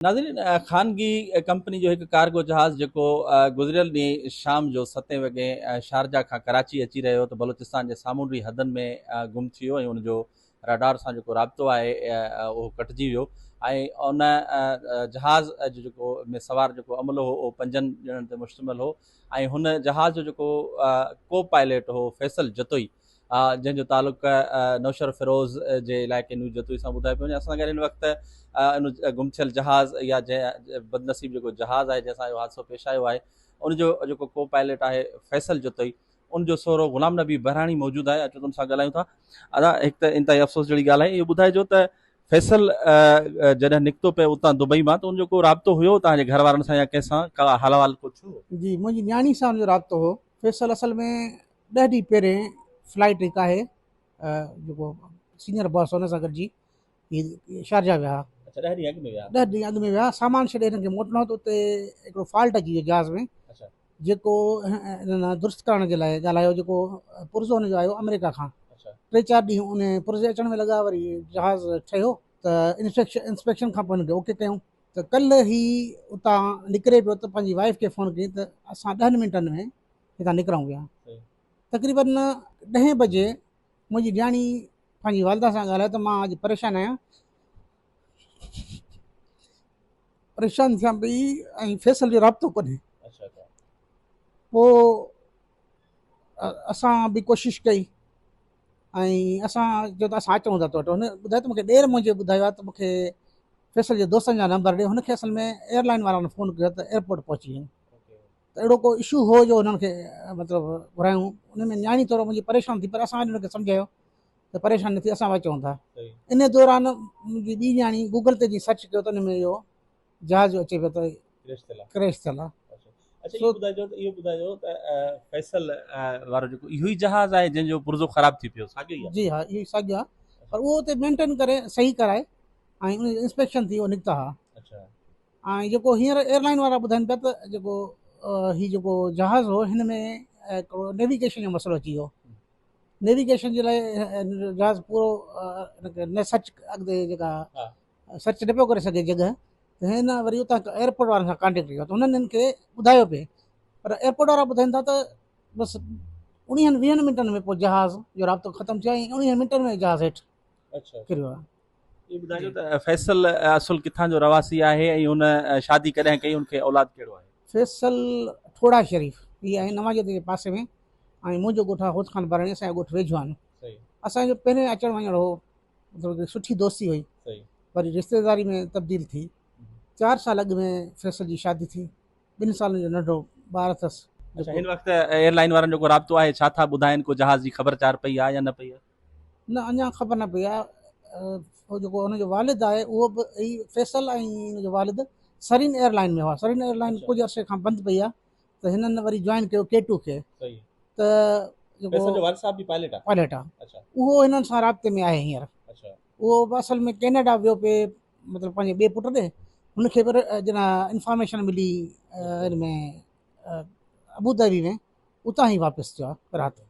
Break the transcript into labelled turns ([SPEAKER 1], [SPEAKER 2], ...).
[SPEAKER 1] नाज़रीन, ख़ानगी कंपनी जो हिकु कार्गो जहाज़ जेको गुज़िरियल ॾींहुं शाम जो 7 वॻे शारजा खां कराची अची रहियो त बलोचिस्तान जे सामूंडी हदनि में गुम थी वियो ऐं हुनजो रडार सां जेको राब्तो आहे उहो कटिजी वियो ऐं उन जहाज़ जो जेको में सवार जेको अमलो हो उहो 5 ॼणनि ते मुश्तमिल हो ऐं हुन जहाज़ जो जेको को पायलट हो फैसल जतोई, जंहिंजो तालुक़ नौशर फिरोज़ जे इलाइक़े न्यू जतोई सां ॿुधाए पियो वञे। असां गॾु हिन वक़्तु इन गुम थियल जहाज़ या जंहिं बदनसीब जेको जहाज़ आहे जंहिंसां इहो हादसो पेश आयो आहे उनजो जेको को पायलट आहे फैसल जतोई, उनजो सहुरो ग़ुलाम नबी बहराणी मौजूदु आहे। अचो तुम सां ॻाल्हायूं था। अदा हिकु त इंतिहाई अफ़सोस जहिड़ी ॻाल्हि आहे, इहो ॿुधाइजो त फैसल जॾहिं निकितो पियो उतां दुबई मां त उनजो को राब्तो हुयो तव्हांजे घर वारनि सां या कंहिंसां का हाल अहिवाल कुझु हुओ?
[SPEAKER 2] जी, मुंहिंजी न्याणी सां हुनजो राब्तो हो। फैसल असल में 10 ॾींहं पहिरें फ्लाइट हिकु आहे जेको सीनियर बॉस हुन सां गॾिजी हीअ शारजा विया।
[SPEAKER 1] अच्छा, 10 ॾींहं अॻु में विया?
[SPEAKER 2] 10 ॾींहं अॻु में विया। सामान छॾे हिननि खे मोटिणो हो त उते हिकिड़ो फॉल्ट अची वियो जहाज़ में,
[SPEAKER 1] अच्छा
[SPEAKER 2] जेको हिननि दुरुस्त करण जे लाइ ॻाल्हायो, जेको पुर्ज़ो हुनजो आयो अमेरिका खां।
[SPEAKER 1] अच्छा
[SPEAKER 2] 3-4 ॾींहं उन पुर्ज़े अचण में लॻा, वरी जहाज़ ठहियो त इंस्पेक्शन खां पोइ हिनखे ओके कयूं त कल्ह ई उतां निकिरे पियो त पंहिंजी वाइफ खे फ़ोन कई त असां 10 मिंटनि में हितां निकिरूं पिया। तक़रीबन 10 बजे मुंहिंजी न्याणी पंहिंजी वालदा सां ॻाल्हायो त मां अॼु परेशान आहियां, परेशान थियां पई ऐं फैसल जो राब्तो कोन्हे।
[SPEAKER 1] अच्छा
[SPEAKER 2] पोइ असां बि कोशिशि कई ऐं असां जो त असां अचूं था त वटि। हुन ॿुधायो त मूंखे ॾेर मुंहिंजे ॿुधायो आहे त मूंखे फैसल जे दोस्तनि जा नंबर ॾे। हुनखे असल में एयरलाइन वारनि फ़ोन कयो त एयरपोर्ट पहुची वियूं। त अहिड़ो को इशू हो जो हुननि खे मतिलबु घुरायूं। उन में न्याणी थोरो मुंहिंजी परेशान थी, पर असां हुनखे सम्झायो त परेशान न थी, असां अचूं था। इन दौरान मुंहिंजी ॿी न्याणी गूगल ते जी सर्च कयो त हुन में इहो जहाज़ जो अचे पियो त क्रैश थियल आहे।
[SPEAKER 1] अच्छा, इहो ॿुधाइजो त फैसल वारो जेको इहो ई जहाज़ आहे जंहिंजो पुर्ज़ो ख़राब थी पियो, साॻियो ई आहे?
[SPEAKER 2] जी हा, इहो साॻियो आहे, पर उहो उते मेंटेन करे सही कराए ऐं उन इंस्पेक्शन थी उहो निकिता हुआ।
[SPEAKER 1] अच्छा
[SPEAKER 2] ऐं जेको हींअर एयरलाइन वारा ॿुधाइनि पिया त जेको हीउ जेको जहाज़ हो हिन में हिकिड़ो नेविगेशन जो मसइलो अची वियो। नेविगेशन जे लाइ जहाज़ पूरो न सर्च अॻिते जेका सर्च न पियो करे सघे जॻह, त हिन वरी उतां एयरपोर्ट वारनि सां कॉन्टेक्ट कयो त हुननि हिन खे ॿुधायो पिए, पर एयरपोर्ट वारा ॿुधाइनि था त बसि 19-20 मिंटनि में पोइ जहाज़ जो राब्तो ख़तमु थियो ऐं 19 मिंटनि में जहाज़ हेठि किरियो आहे।
[SPEAKER 1] इहो ॿुधाइजो त फैसल असुल किथां जो रवासी आहे ऐं हुन शादी कॾहिं कई, हुनखे औलाद कहिड़ो आहे?
[SPEAKER 2] फैसल ठोड़ा शरीफ़, हीअ आहे नवाज़ जे पासे में, ऐं मुंहिंजो ॻोठु आहे होद ख़ान बराणी, असांजो ॻोठु वेझो आहे। असांजो पहिरें अचणु वञणु हो, मतिलबु सुठी दोस्ती हुई, वरी रिश्तेदारी में तब्दील थी। 4 साल अॻु में फैसल जी शादी थी, 2 सालनि जो नंढो ॿार अथसि।
[SPEAKER 1] अच्छा, हिन वक़्तु एयरलाइन वारनि जेको राब्तो आहे छा था ॿुधाइनि, को जहाज़ जी ख़बर चार पई आहे या न पई आहे?
[SPEAKER 2] न, अञा ख़बर न पई आहे। उहो जेको हुनजो वालिद आहे उहो बि ही फैसल ऐं हुनजो वालिद सरीन एयरलाइन में हुआ। सरीन एयरलाइन कुझु अर्से खां बंदि पई आहे, त हिननि वरी जॉइन कयो K2 खे। त जेको पायलट आहे उहो हिननि सां राब्ते में आहे हींअर। उहो बि असल में कैनेडा वियो पिए, मतिलबु पंहिंजे ॿिए पुट ॾे, हुनखे बि जना इंफॉर्मेशन मिली हिन में अबू धाबी में, उतां ई वापसि थियो आहे राति।